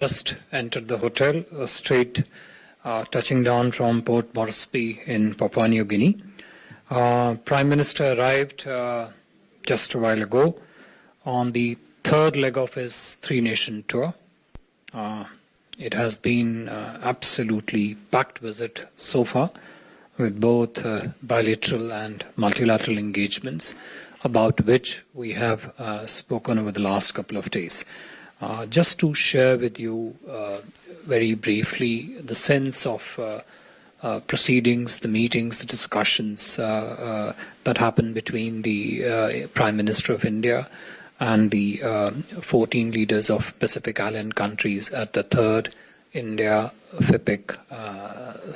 Just entered the hotel, straight touching down from Port Moresby in Papua New Guinea. Prime Minister arrived just a while ago on the third leg of his three-nation tour. It has been absolutely packed visit so far, with both bilateral and multilateral engagements, about which we have spoken over the last couple of days. Just to share with you very briefly the sense of proceedings, the meetings, the discussions that happened between the Prime Minister of India and the 14 leaders of Pacific Island countries at the third India FIPIC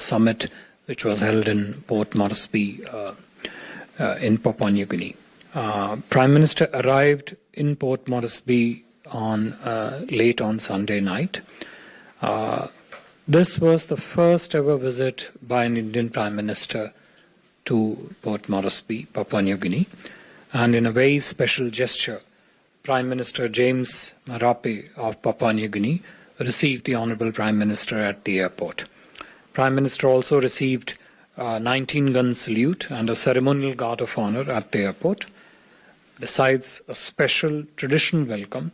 summit, which was held in Port Moresby in Papua New Guinea. Prime Minister arrived in Port Moresby late on Sunday night. This was the first ever visit by an Indian Prime Minister to Port Moresby, Papua New Guinea, and in a very special gesture, Prime Minister James Marape of Papua New Guinea received the Honourable Prime Minister at the airport. Prime Minister also received a 19-gun salute and a ceremonial guard of honour at the airport, besides a special traditional welcome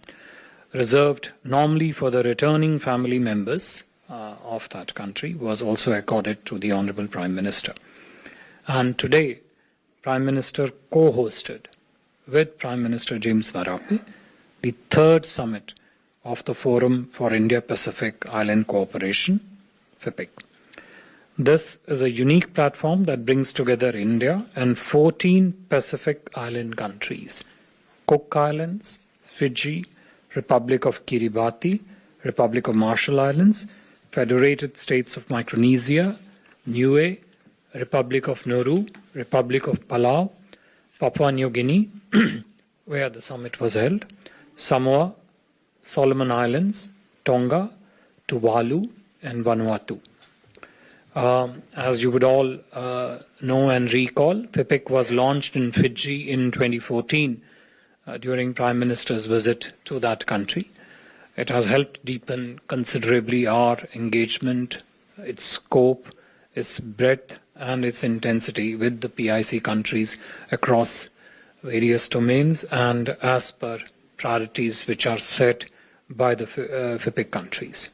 reserved normally for the returning family members of that country was also accorded to the Honourable Prime Minister. And today, Prime Minister co-hosted with Prime Minister James Marape the third summit of the Forum for India-Pacific Island Cooperation, FIPIC. This is a unique platform that brings together India and 14 Pacific Island countries: Cook Islands, Fiji, Republic of Kiribati, Republic of Marshall Islands, Federated States of Micronesia, Niue, Republic of Nauru, Republic of Palau, Papua New Guinea, where the summit was held, Samoa, Solomon Islands, Tonga, Tuvalu, and Vanuatu. As you would all know and recall, FIPIC was launched in Fiji in 2014 during Prime Minister's visit to that country. It has helped deepen considerably our engagement, its scope, its breadth, and its intensity with the PIC countries across various domains and as per priorities which are set by the FIPIC countries.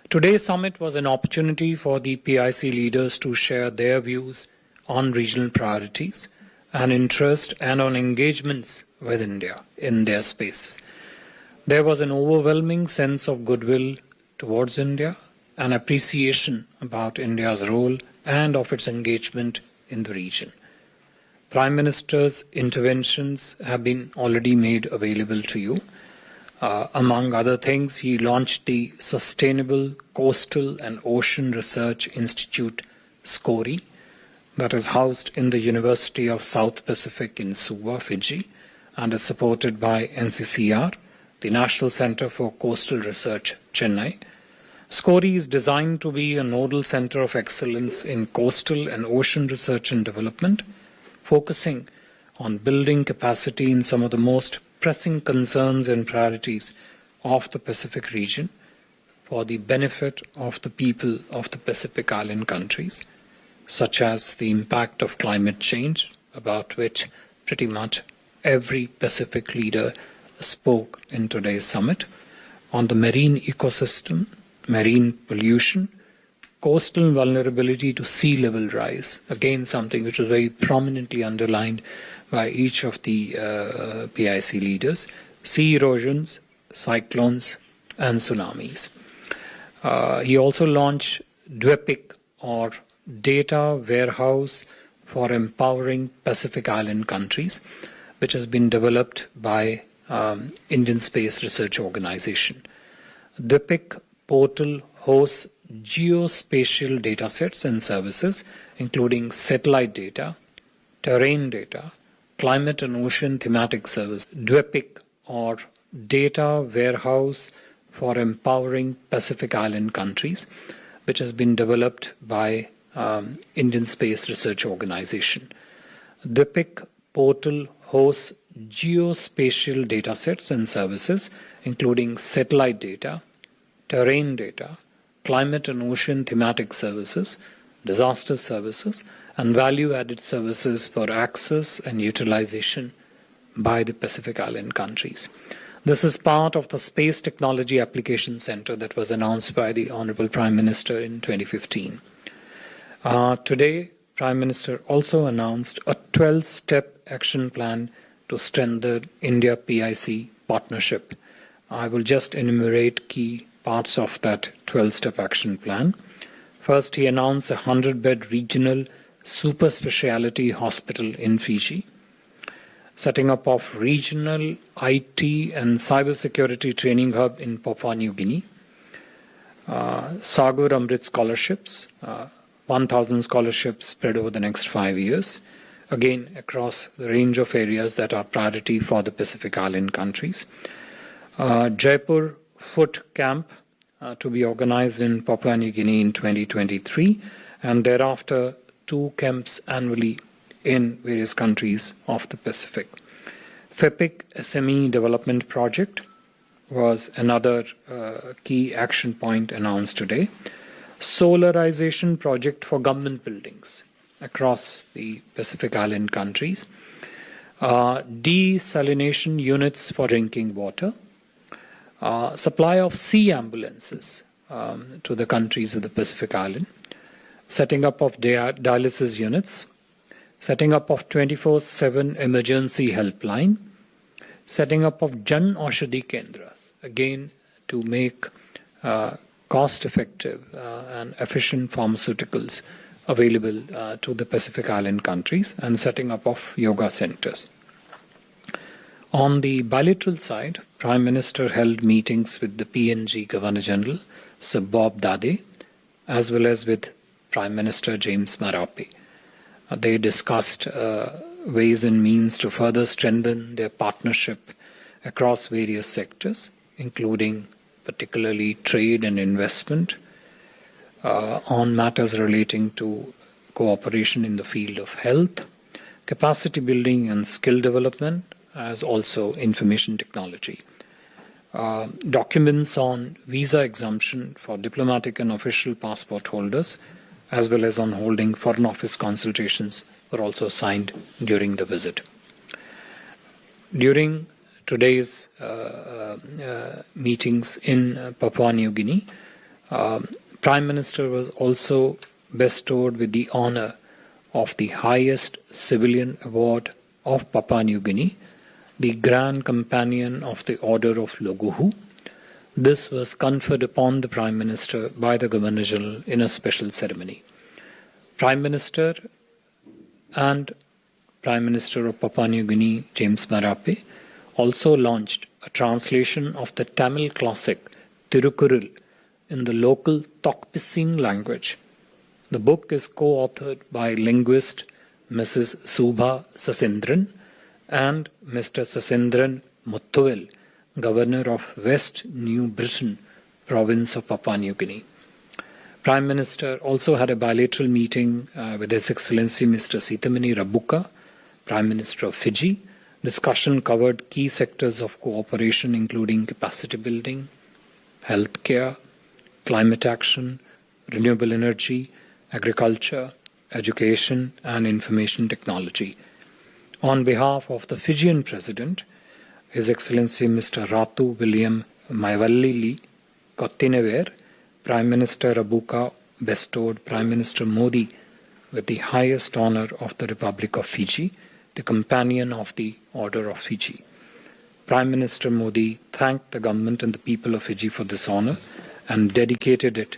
Today's summit was an opportunity for the PIC leaders to share their views on regional priorities and interest and on engagements with India in their space. There was an overwhelming sense of goodwill towards India and appreciation about India's role and of its engagement in the region. Prime Minister's interventions have been already made available to you. Among other things, he launched the Sustainable Coastal and Ocean Research Institute, SCORI, that is housed in the University of South Pacific in Suva, Fiji, and is supported by NCCR, the National Centre for Coastal Research, Chennai. SCORI is designed to be a nodal centre of excellence in coastal and ocean research and development, focusing on building capacity in some of the most pressing concerns and priorities of the Pacific region for the benefit of the people of the Pacific Island countries, such as the impact of climate change, about which pretty much every Pacific leader spoke in today's summit, on the marine ecosystem, marine pollution, coastal vulnerability to sea level rise, again something which was very prominently underlined by each of the PIC leaders, sea erosions, cyclones, and tsunamis. He also launched DWEPIC, or Data Warehouse for Empowering Pacific Island Countries, which has been developed by Indian Space Research Organization. DWEPIC portal hosts geospatial datasets and services, including satellite data, terrain data, climate and ocean thematic service. DWEPIC, or Data Warehouse for Empowering Pacific Island Countries, which has been developed by Indian Space Research Organization. DWEPIC portal hosts geospatial datasets and services, including satellite data, terrain data, climate and ocean thematic services, disaster services, and value-added services for access and utilization by the Pacific Island countries. This is part of the Space Technology Application Center that was announced by the Honorable Prime Minister in 2015. Today, Prime Minister also announced a 12-step action plan to strengthen India-PIC partnership. I will just enumerate key parts of that 12-step action plan. First, he announced a 100-bed regional super speciality hospital in Fiji, setting up of regional IT and cybersecurity training hub in Papua New Guinea, Sagar Amrit scholarships, 1,000 scholarships spread over the next 5 years, again across the range of areas that are priority for the Pacific Island countries. Jaipur Foot Camp to be organized in Papua New Guinea in 2023, and thereafter 2 camps annually in various countries of the Pacific. FEPIC SME Development Project was another key action point announced today. Solarization project for government buildings across the Pacific Island countries. Desalination units for drinking water. Supply of sea ambulances to the countries of the Pacific Island. Setting up of dialysis units. Setting up of 24/7 emergency helpline. Setting up of Jan Aushadhi Kendras, again to make cost-effective and efficient pharmaceuticals available to the Pacific Island countries, and setting up of yoga centers. On the bilateral side, Prime Minister held meetings with the PNG Governor General, Sir Bob Dade, as well as with Prime Minister James Marape. They discussed ways and means to further strengthen their partnership across various sectors, including particularly trade and investment, on matters relating to cooperation in the field of health, capacity building and skill development, as also information technology. Documents on visa exemption for diplomatic and official passport holders, as well as on holding Foreign Office consultations, were also signed during the visit. During today's meetings in Papua New Guinea, Prime Minister was also bestowed with the honor of the highest civilian award of Papua New Guinea, the Grand Companion of the Order of Loguhu. This was conferred upon the Prime Minister by the Governor General in a special ceremony. Prime Minister and Prime Minister of Papua New Guinea, James Marape, also launched a translation of the Tamil classic Tirukkural in the local Tokpisin language. The book is co-authored by linguist Mrs. Subha Sasindran and Mr. Sasindran Muthuvel, Governor of West New Britain, province of Papua New Guinea. Prime Minister also had a bilateral meeting with His Excellency Mr. Sitamani Rabuka, Prime Minister of Fiji. Discussion covered key sectors of cooperation, including capacity building, healthcare, climate action, renewable energy, agriculture, education, and information technology. On behalf of the Fijian President, His Excellency Mr. Ratu William Maivallili Kottinever, Prime Minister Rabuka bestowed Prime Minister Modi with the highest honor of the Republic of Fiji, the Companion of the Order of Fiji. Prime Minister Modi thanked the government and the people of Fiji for this honor and dedicated it